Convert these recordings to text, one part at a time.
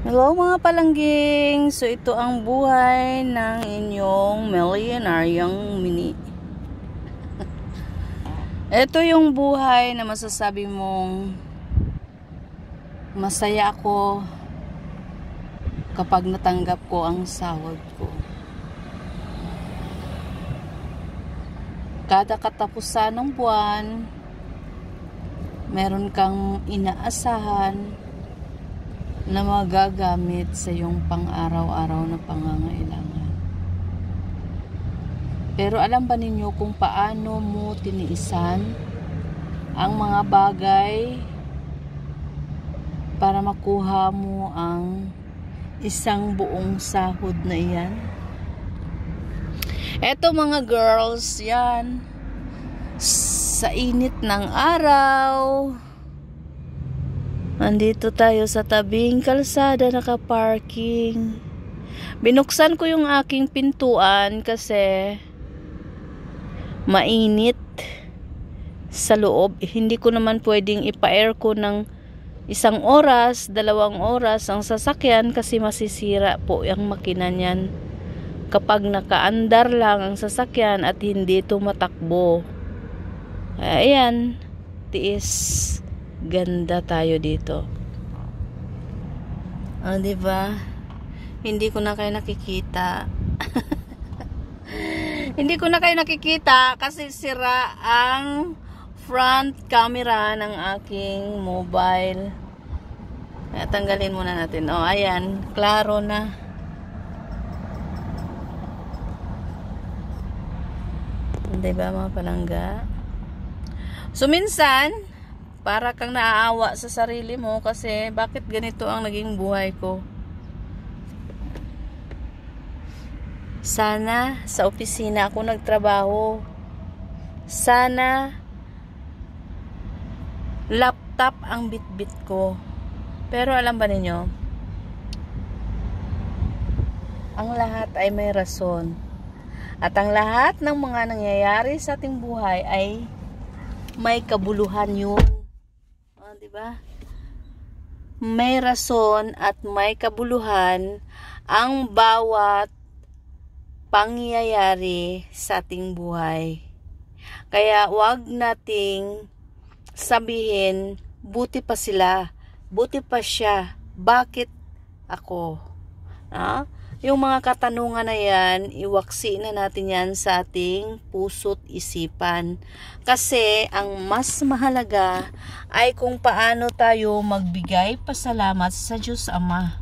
Hello mga palangging! So ito ang buhay ng inyong milyonaryoung mini. Ito yung buhay na masasabi mong masaya ako kapag natanggap ko ang sahod ko. Kada katapusan ng buwan, meron kang inaasahan na magagamit sa iyong pang-araw-araw na pangangailangan. Pero alam ba ninyo kung paano mo tiniisan ang mga bagay para makuha mo ang isang buong sahod na iyan? Eto mga girls, yan. Sa init ng araw, andito tayo sa tabing kalsada naka-parking. Binuksan ko yung aking pintuan kasi mainit sa loob. Hindi ko naman pwedeng ipa-aircon ng 1 oras, 2 oras ang sasakyan kasi masisira po yung makina niyan kapag nakaandar lang ang sasakyan at hindi tumatakbo. Ayan, tiis. Ganda tayo dito. Diba? Hindi ko na kayo nakikita. Hindi ko na kayo nakikita kasi sira ang front camera ng aking mobile. Tanggalin muna natin. Ayan. Klaro na. Diba mga palangga? So minsan, para kang naaawa sa sarili mo kasi bakit ganito ang naging buhay ko. Sana sa opisina ako nagtrabaho. Sana laptop ang bitbit ko. Pero alam ba ninyo, ang lahat ay may rason. At ang lahat ng mga nangyayari sa ating buhay ay may kabuluhan yun. Diba? May rason at may kabuluhan ang bawat pangyayari sa ating buhay. Kaya wag nating sabihin, buti pa sila, buti pa siya, bakit ako? Yung mga katanungan na yan, iwaksi na natin yan sa ating puso't isipan. Kasi ang mas mahalaga ay kung paano tayo magbigay pasalamat sa Diyos Ama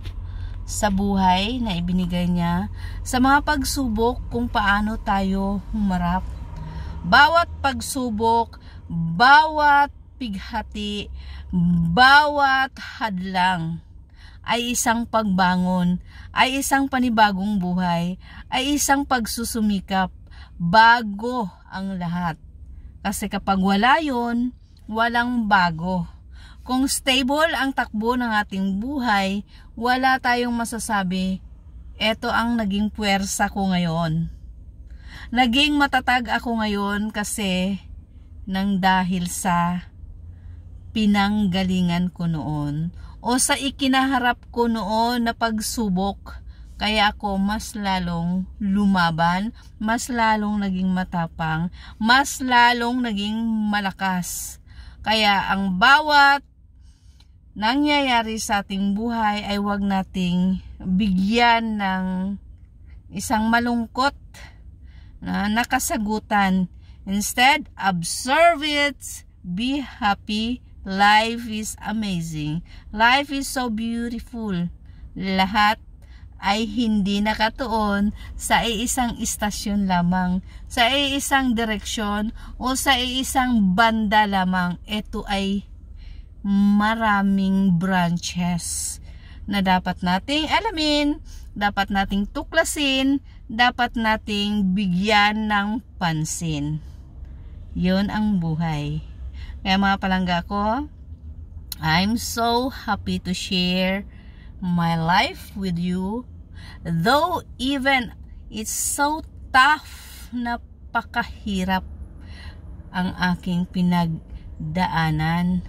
sa buhay na ibinigay niya, sa mga pagsubok kung paano tayo humarap. Bawat pagsubok, bawat pighati, bawat hadlang ay isang pagbangon, ay isang panibagong buhay, ay isang pagsusumikap bago ang lahat. Kasi kapag wala yun, walang bago. Kung stable ang takbo ng ating buhay, wala tayong masasabi, eto ang naging puwersa ko ngayon. Naging matatag ako ngayon kasi nang dahil sa pinanggalingan ko noon o sa ikinaharap ko noon na pagsubok, kaya ako mas lalong lumaban, mas lalong naging matapang, mas lalong naging malakas. Kaya ang bawat nangyayari sa ating buhay ay wag nating bigyan ng isang malungkot na nakasagutan. Instead, observe it, be happy. Life is amazing. Life is so beautiful. Lahat ay hindi nakatuon sa iisang istasyon lamang, sa iisang direksyon o sa iisang banda lamang. Ito ay maraming branches na dapat nating alamin, dapat nating tuklasin, dapat nating bigyan ng pansin. Yun ang buhay. Kaya mga palangga ko, I'm so happy to share my life with you. Though even it's so tough, napakahirap ang aking pinagdaanan.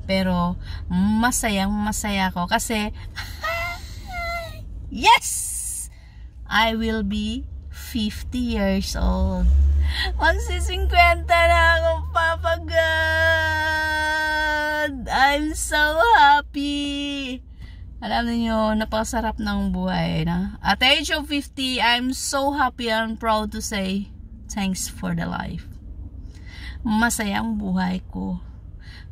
Pero masayang masaya ko kasi Yes! I will be 50 years old. Magsi-50 na ako, Papa God! I'm so happy! Alam niyo, napakasarap ng buhay, na? At the age of 50, I'm so happy and proud to say, thanks for the life. Masaya ang buhay ko.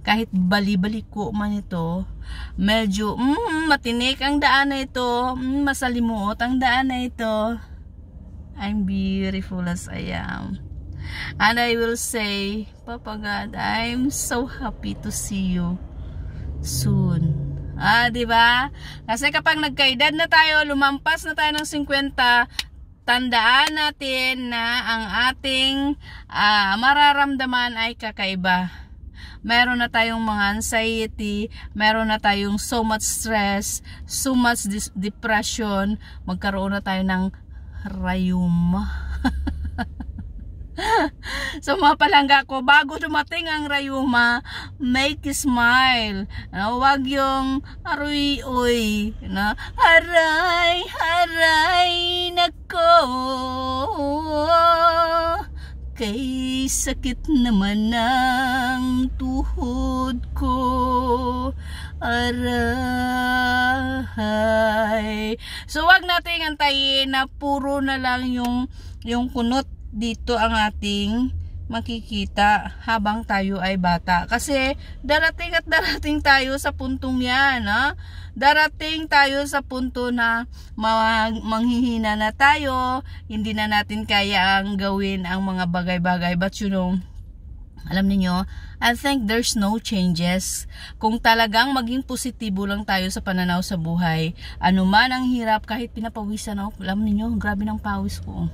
Kahit bali-balik ko man ito, medyo matinik ang daan na ito, masalimuot ang daan na ito. I'm beautiful as I am. And I will say, Papa God, I'm so happy to see you soon. Diba? Kasi kapag nagkaedad na tayo, lumampas na tayo ng 50, tandaan natin na ang ating mararamdaman ay kakaiba. Meron na tayong mga anxiety, meron na tayong so much stress, so much depression, magkaroon na tayo ng rayuma. So mga palangga ko, bago dumating ang rayuma, make smile. Wag yung aroy-oy. Aray, aray, nako. Kay sakit naman ng tuhod ko. Aray. So wag nating antayin na puro na lang yung kunot dito ang ating makikita habang tayo ay bata. Kasi darating at darating tayo sa puntong yan. Darating tayo sa punto na manghihina na tayo. Hindi na natin kaya ang gawin ang mga bagay-bagay. But you know, alam niyo, I think there's no changes. Kung talagang maging positibo lang tayo sa pananaw sa buhay, anuman ang hirap, kahit pinapawisan ako, alam niyo, grabe ng pawis ko.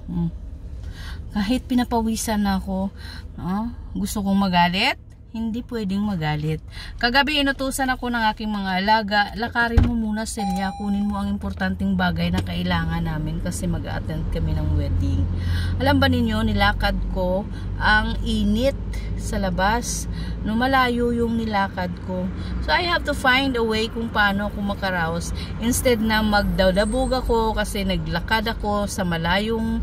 Kahit pinapawisan na ako, gusto kong magalit, hindi pwedeng magalit. Kagabi inutusan ako ng aking mga alaga, lakarin mo muna Celia, kunin mo ang importanteng bagay na kailangan namin kasi mag-attend kami ng wedding. Alam ba ninyo, nilakad ko ang init sa labas, malayo yung nilakad ko. So I have to find a way kung paano ako makaraos. Instead na magdadabog ako kasi naglakad ako sa malayong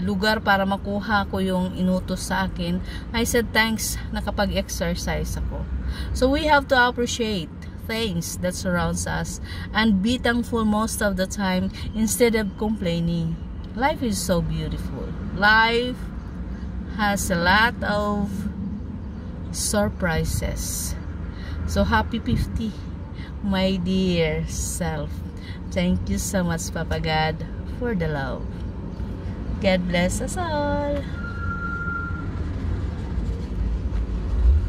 lugar para makuha ko yung inutos sa akin, I said thanks, nakapag-exercise ako. So we have to appreciate things that surrounds us and be thankful most of the time instead of complaining. Life is so beautiful. Life has a lot of surprises. So happy 50, my dear self. Thank you so much, Papa God, for the love. God bless us all.